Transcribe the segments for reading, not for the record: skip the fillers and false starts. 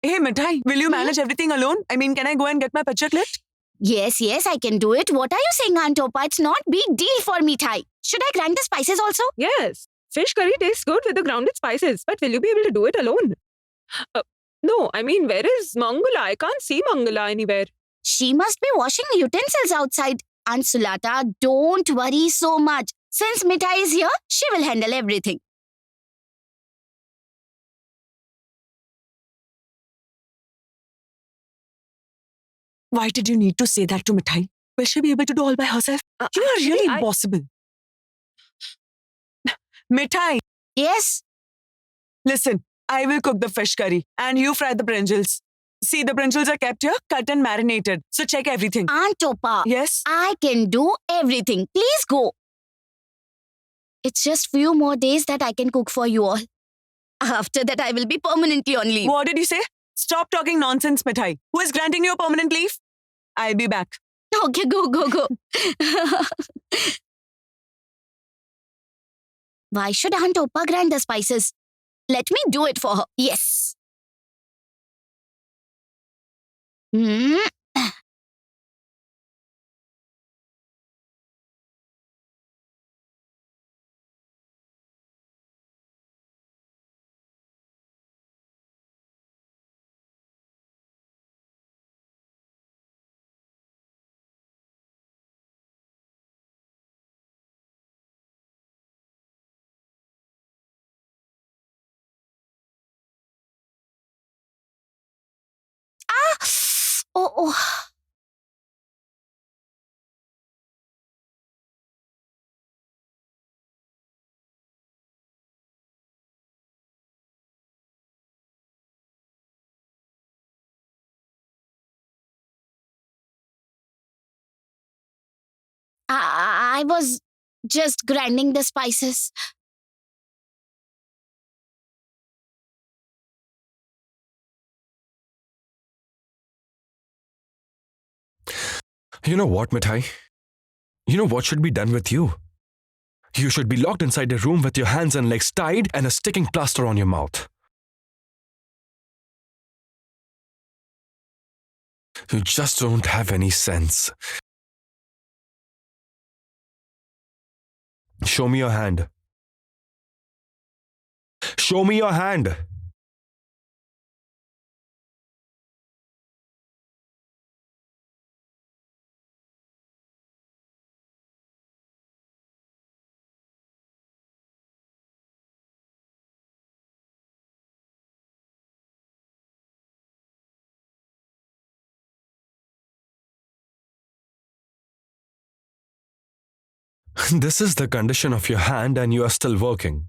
Hey, Mithai, will you manage everything alone? I mean, can I go and get my picture clipped? Yes, I can do it. What are you saying, Aunt Topa? It's not big deal for me, Thai. Should I grind the spices also? Yes, fish curry tastes good with the grounded spices, but will you be able to do it alone? No, I mean, where is Mangala? I can't see Mangala anywhere. She must be washing utensils outside. Aunt Sulata, don't worry so much. Since Mithai is here, she will handle everything. Why did you need to say that to Mithai? Will she be able to do all by herself? You are actually, really I- impossible. Mithai, Yes? listen, I will cook the fish curry and you fry the brinjals. See, the brinjals are kept here, cut and marinated. So check everything. Aunt Topa, Yes? I can do everything. Please go. It's just few more days that I can cook for you all. After that, I will be permanently on leave. What did you say? Stop talking nonsense, Mithai. Who is granting you a permanent leave? I'll be back. Okay, go. Why should Aunt Topa grind the spices? Let me do it for her. Yes. Hmm. Oh. I was just grinding the spices. You know what, Mithai? You know what should be done with you? You should be locked inside a room with your hands and legs tied and a sticking plaster on your mouth. You just don't have any sense. Show me your hand. Show me your hand. This is the condition of your hand and you are still working.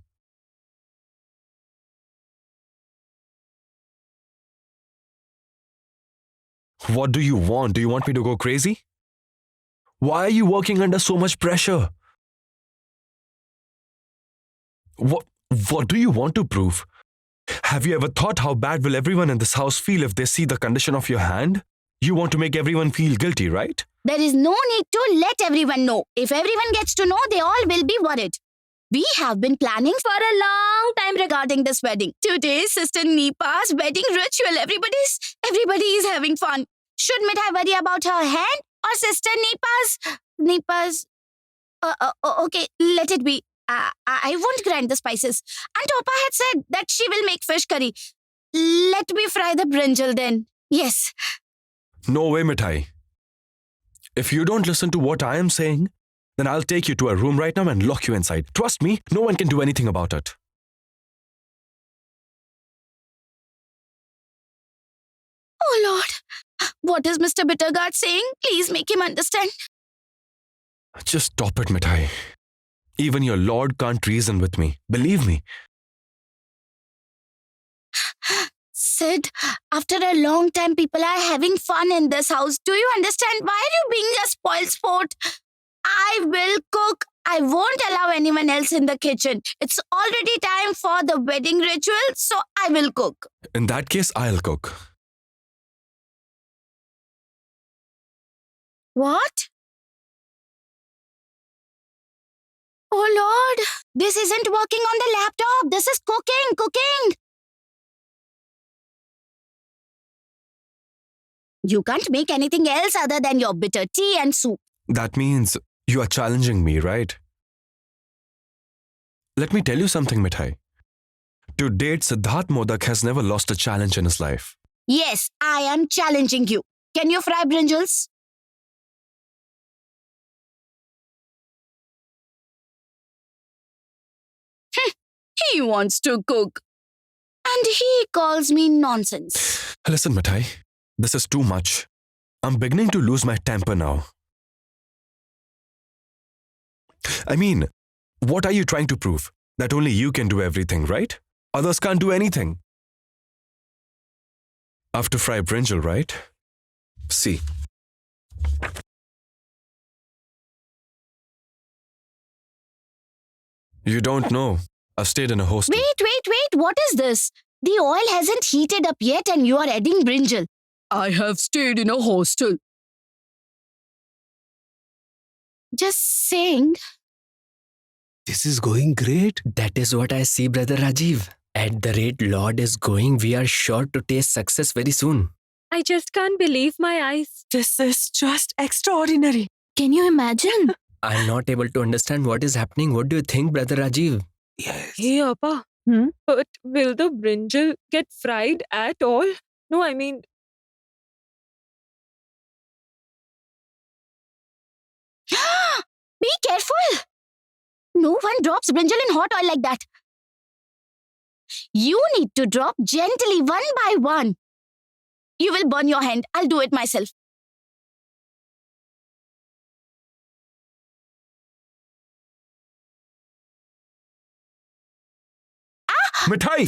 What do you want? Do you want me to go crazy? Why are you working under so much pressure? What do you want to prove? Have you ever thought how bad will everyone in this house feel if they see the condition of your hand? You want to make everyone feel guilty, right? There is no need to let everyone know. If everyone gets to know, they all will be worried. We have been planning for a long time regarding this wedding. Today, Sister Nipa's wedding ritual. Everybody is having fun. Should Mithai worry about her hand or Sister Nipa's? Okay, let it be. I won't grind the spices. Aunt Topa had said that she will make fish curry. Let me fry the brinjal then. Yes. No way, Mithai. If you don't listen to what I am saying, then I'll take you to a room right now and lock you inside. Trust me, no one can do anything about it. Oh Lord. What is Mr. Bittergaard saying? Please make him understand. Just stop it, Mithai. Even your lord can't reason with me. Believe me. Sid, after a long time, people are having fun in this house. Do you understand? Why are you being a spoiled sport? I will cook. I won't allow anyone else in the kitchen. It's already time for the wedding ritual, so I will cook. In that case, I'll cook. What? Oh Lord, this isn't working on the laptop. This is cooking. You can't make anything else other than your bitter tea and soup. That means you are challenging me, right? Let me tell you something, Mithai. To date, Siddharth Modak has never lost a challenge in his life. Yes, I am challenging you. Can you fry brinjals? He wants to cook. And he calls me nonsense. Listen, Mithai, this is too much. I'm beginning to lose my temper now. I mean, what are you trying to prove? That only you can do everything, right? Others can't do anything. I have to fry brinjal, right? See. You don't know. I've stayed in a hostel. Wait, what is this? The oil hasn't heated up yet and you are adding brinjal. I have stayed in a hostel. Just saying. This is going great. That is what I see, Brother Rajiv. At the rate Lord is going, we are sure to taste success very soon. I just can't believe my eyes. This is just extraordinary. Can you imagine? I'm not able to understand what is happening. What do you think, Brother Rajiv? Yes. Hey, Appa. But will the brinjal get fried at all? No, I mean, Be careful. No one drops brinjal in hot oil like that. You need to drop gently one by one. You will burn your hand. I'll do it myself. Mithai!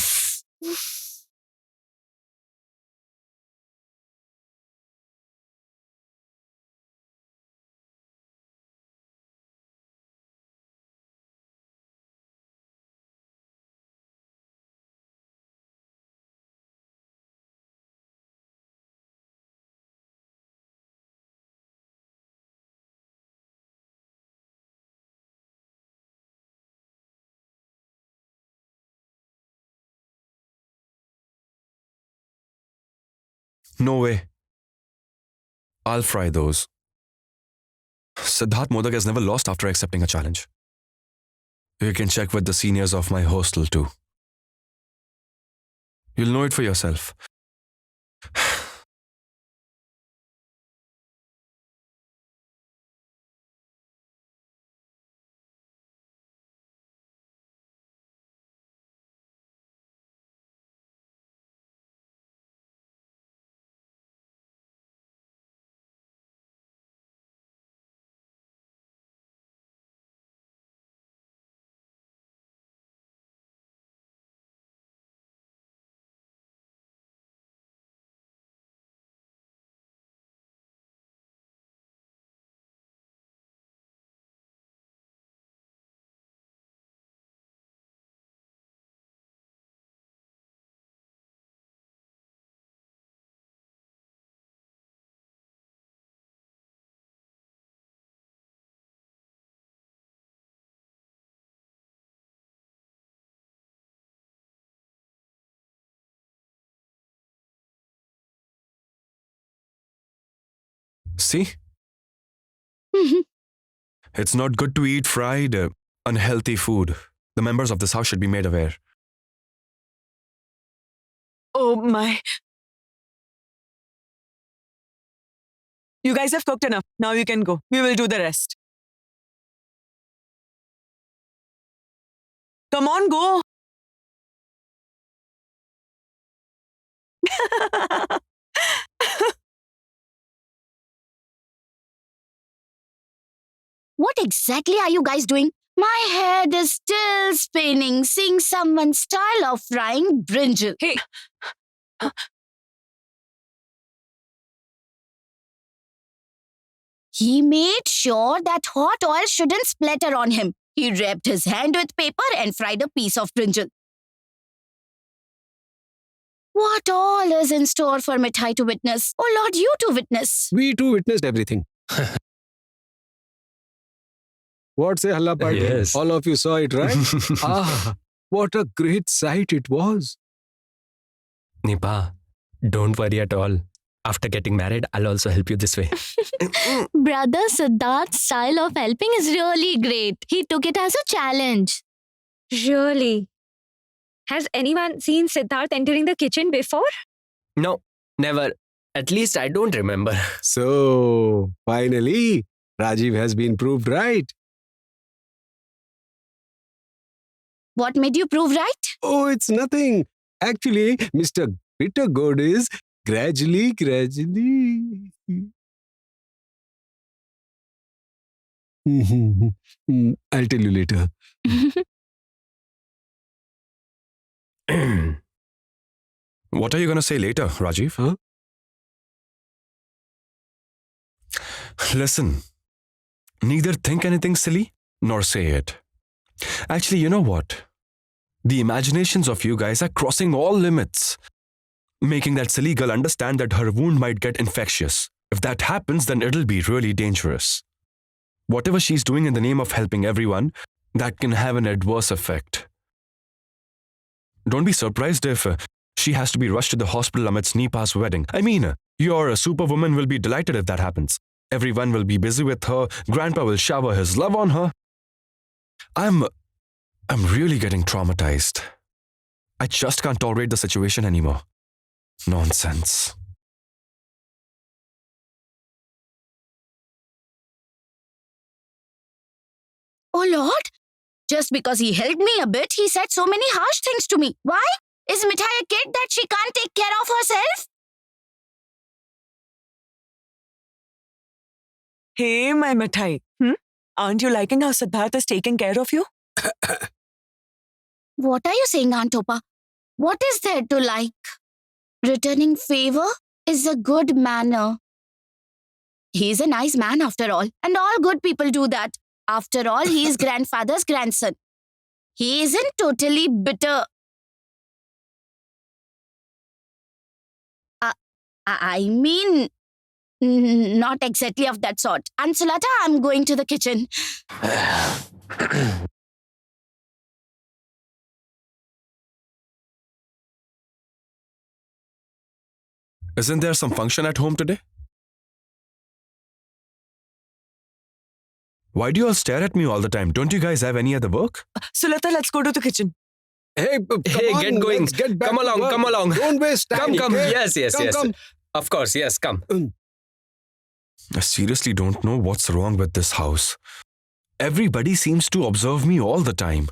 No way. I'll fry those. Siddharth Modak has never lost after accepting a challenge. You can check with the seniors of my hostel too. You'll know it for yourself. See? It's not good to eat fried, unhealthy food. The members of this house should be made aware. Oh my. You guys have cooked enough. Now you can go. We will do the rest. Come on, go. What exactly are you guys doing? My head is still spinning seeing someone's style of frying brinjal. hey, He made sure that hot oil shouldn't splatter on him. He wrapped his hand with paper and fried a piece of brinjal. What all is in store for Mithai to witness? Oh Lord, you to witness. We too witnessed everything. What say, Halla Party? Yes. All of you saw it, right? Ah, what a great sight it was. Nipa, don't worry at all. After getting married, I'll also help you this way. Brother Siddharth's style of helping is really great. He took it as a challenge. Really? Has anyone seen Siddharth entering the kitchen before? No, never. At least I don't remember. So, finally, Rajiv has been proved right. What made you prove right? Oh, it's nothing. Actually, Mr. Bitter Gourd is gradually. I'll tell you later. What are you going to say later, Rajiv? Huh? Listen, neither think anything silly nor say it. Actually, you know what? The imaginations of you guys are crossing all limits, making that silly girl understand that her wound might get infectious. If that happens, then it'll be really dangerous. Whatever she's doing in the name of helping everyone, that can have an adverse effect. Don't be surprised if she has to be rushed to the hospital amidst Nipa's wedding. I mean, your superwoman will be delighted if that happens. Everyone will be busy with her. Grandpa will shower his love on her. I'm really getting traumatized. I just can't tolerate the situation anymore. Nonsense. Oh Lord! Just because he helped me a bit, he said so many harsh things to me. Why? Is Mithai a kid that she can't take care of herself? Hey, my Mithai. Aren't you liking how Siddharth is taking care of you? What are you saying, Antopa? What is there to like? Returning favor is a good manner. He's a nice man after all, and all good people do that. After all, he is grandfather's grandson. He isn't totally bitter. I mean, not exactly of that sort. And Sulata, I'm going to the kitchen. Isn't there some function at home today? Why do you all stare at me all the time? Don't you guys have any other work? Sulata, let's go to the kitchen. Hey, Hey, get going. Let's get back Come to along, work. come along. Don't waste time. Come. okay? Yes. Come. Of course, yes, come. I seriously don't know what's wrong with this house. Everybody seems to observe me all the time.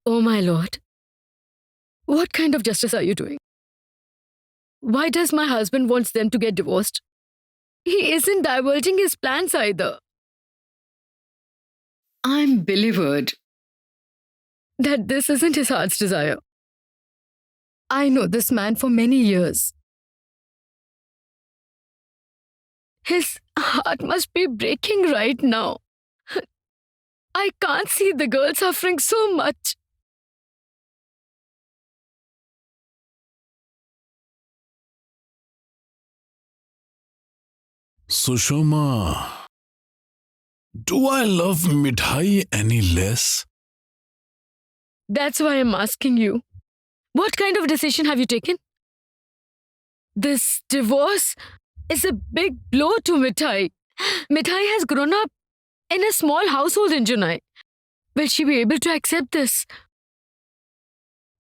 Oh my lord. What kind of justice are you doing? Why does my husband wants them to get divorced? He isn't divulging his plans either. I'm believed that this isn't his heart's desire. I know this man for many years. His heart must be breaking right now. I can't see the girl suffering so much. Sushoma, do I love Mithai any less? That's why I'm asking you. What kind of decision have you taken? This divorce is a big blow to Mithai. Mithai has grown up in a small household in Junai. Will she be able to accept this?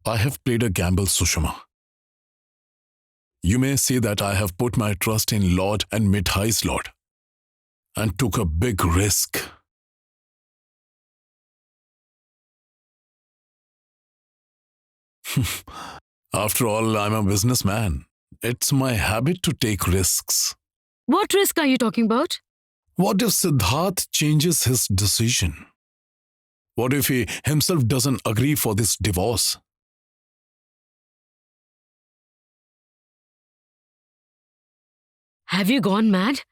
I have played a gamble, Sushama. You may say that I have put my trust in Lord and Mithai's Lord and took a big risk. After all, I'm a businessman. It's my habit to take risks. What risk are you talking about? What if Siddharth changes his decision? What if he himself doesn't agree for this divorce? Have you gone mad?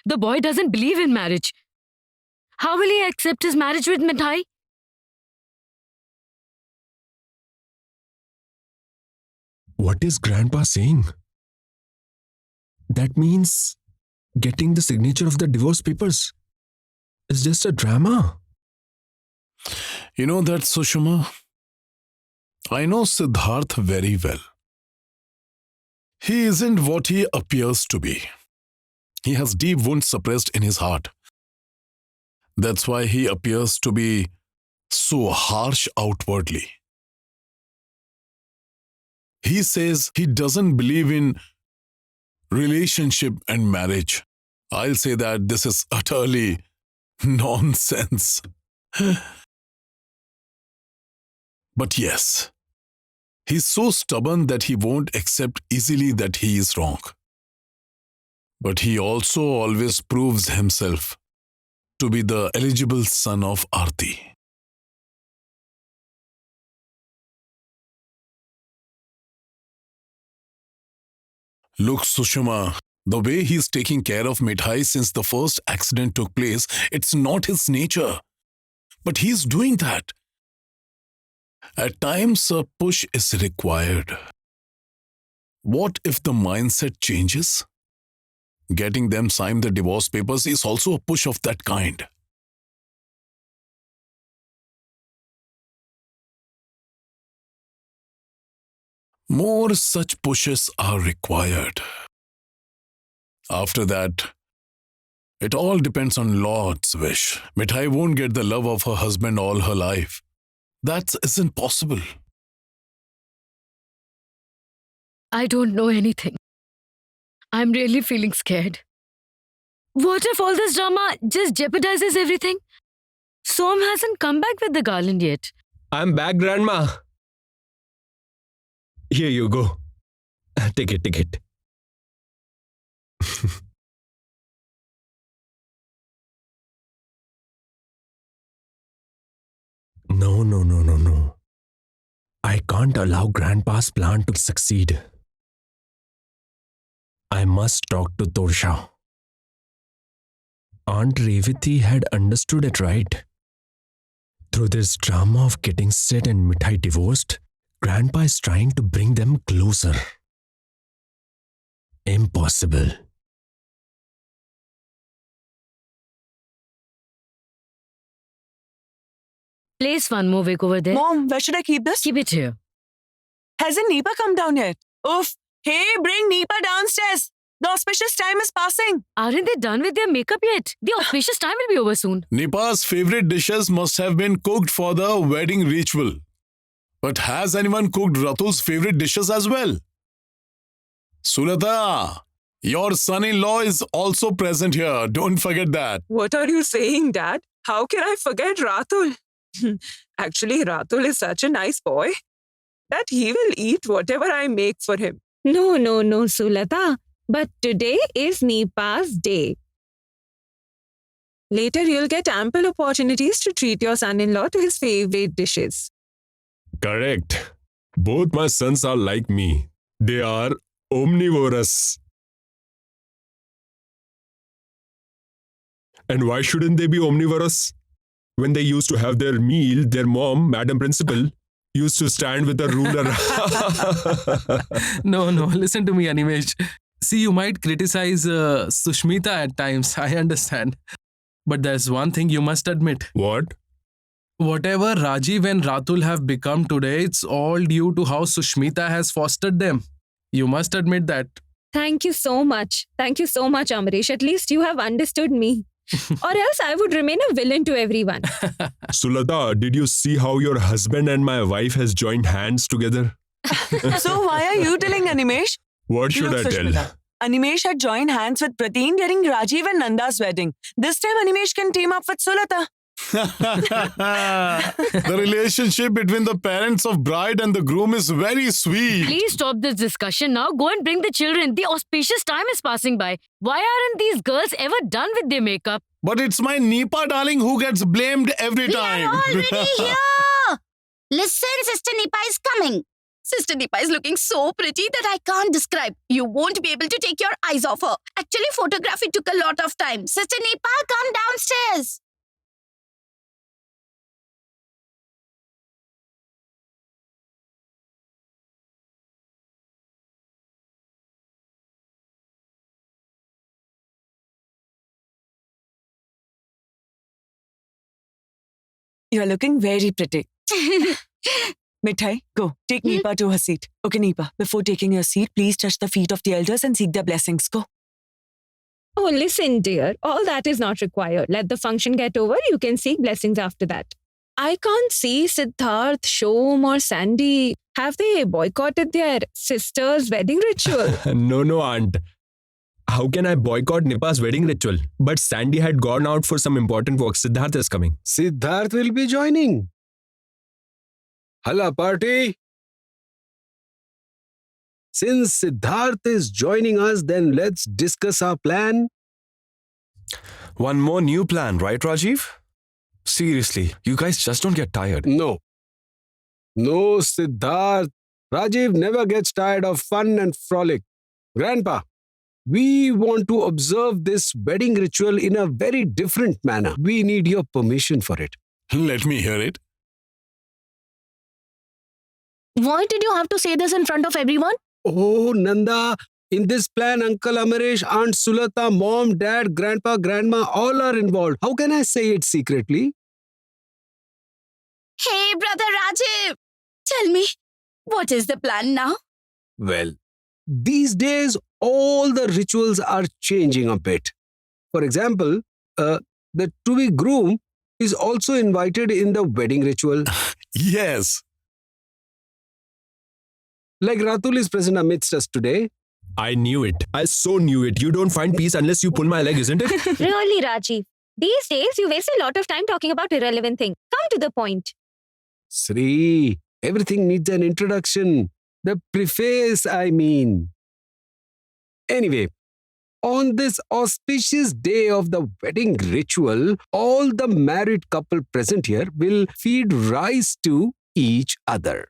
The boy doesn't believe in marriage. How will he accept his marriage with Mithai? What is Grandpa saying? That means getting the signature of the divorce papers is just a drama. You know that, Sushma? I know Siddharth very well. He isn't what he appears to be. He has deep wounds suppressed in his heart. That's why he appears to be so harsh outwardly. He says he doesn't believe in relationship and marriage. I'll say that this is utterly nonsense. But yes, he's so stubborn that he won't accept easily that he is wrong. But he also always proves himself to be the eligible son of Aarti. Look, Sushma, the way he's taking care of Mithai since the first accident took place, it's not his nature. But he's doing that. At times, a push is required. What if the mindset changes? Getting them sign the divorce papers is also a push of that kind. More such pushes are required. After that, it all depends on Lord's wish. Mithai won't get the love of her husband all her life. That isn't possible. I don't know anything. I'm really feeling scared. What if all this drama just jeopardizes everything? Som hasn't come back with the garland yet. I'm back, Grandma. Here you go. Take it. No. I can't allow Grandpa's plan to succeed. I must talk to Torsha. Aunt Revati had understood it right. Through this drama of getting Sid and Mithai divorced, Grandpa is trying to bring them closer. Impossible. Place one more wig over there. Mom, where should I keep this? Keep it here. Hasn't Nipa come down yet? Oof. Hey, bring Nipa downstairs. The auspicious time is passing. Aren't they done with their makeup yet? The auspicious time will be over soon. Nipa's favorite dishes must have been cooked for the wedding ritual. But has anyone cooked Ratul's favorite dishes as well? Sulata, your son-in-law is also present here. Don't forget that. What are you saying, Dad? How can I forget Ratul? Actually, Ratul is such a nice boy that he will eat whatever I make for him. No, Sulata. But today is Nipa's day. Later, you'll get ample opportunities to treat your son-in-law to his favorite dishes. Correct. Both my sons are like me. They are omnivorous. And why shouldn't they be omnivorous? When they used to have their meal, their mom, Madam Principal, used to stand with a ruler. No, listen to me, Animesh. See, you might criticize Sushmita at times, I understand. But there's one thing you must admit. What? Whatever Rajiv and Ratul have become today, it's all due to how Sushmita has fostered them. You must admit that. Thank you so much. Amrish. At least you have understood me. Or else I would remain a villain to everyone. Sulata, did you see how your husband and my wife has joined hands together? So why are you telling Animesh? What should Look, I tell? Sushmita, Animesh had joined hands with Prateen during Rajiv and Nanda's wedding. This time Animesh can team up with Sulata. The relationship between the parents of bride and the groom is very sweet. Please stop this discussion now. Go and bring the children. The auspicious time is passing by. Why aren't these girls ever done with their makeup? But it's my Nipa darling who gets blamed every We time. are already here. Listen, Sister Nipa is coming. Sister Nipa is looking so pretty that I can't describe. You won't be able to take your eyes off her. Actually, photography took a lot of time. Sister Nipa, come downstairs. You're looking very pretty. Mithai, go. Take Neepa to her seat. Okay, Neepa, before taking your seat, please touch the feet of the elders and seek their blessings. Go. Oh, listen, dear. All that is not required. Let the function get over. You can seek blessings after that. I can't see Siddharth, Shom, or Sandy. Have they boycotted their sister's wedding ritual? No, aunt. How can I boycott Nipa's wedding ritual? But Sandy had gone out for some important work. Siddharth is coming. Siddharth will be joining. Hala party. Since Siddharth is joining us, then let's discuss our plan. One more new plan, right, Rajiv? Seriously, you guys just don't get tired. No, Siddharth. Rajiv never gets tired of fun and frolic. Grandpa, we want to observe this wedding ritual in a very different manner. We need your permission for it. Let me hear it. Why did you have to say this in front of everyone? Oh, Nanda, in this plan, Uncle Amaresh, Aunt Sulata, Mom, Dad, Grandpa, Grandma, all are involved. How can I say it secretly? Hey, brother Rajiv. Tell me, what is the plan now? Well, these days, all the rituals are changing a bit. For example, the to-be groom is also invited in the wedding ritual. Yes. Like Ratul is present amidst us today. I knew it. I so knew it. You don't find peace unless you pull my leg, isn't it? Really, Rajiv? These days, you waste a lot of time talking about irrelevant things. Come to the point. Sri, everything needs an introduction. The preface, I mean. Anyway, on this auspicious day of the wedding ritual, all the married couple present here will feed rice to each other.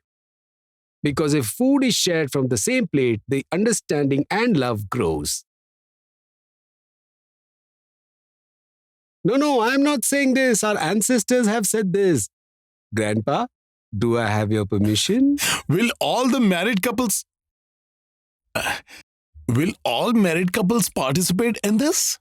Because if food is shared from the same plate, the understanding and love grows. No, I'm not saying this. Our ancestors have said this. Grandpa, do I have your permission? Will all married couples participate in this?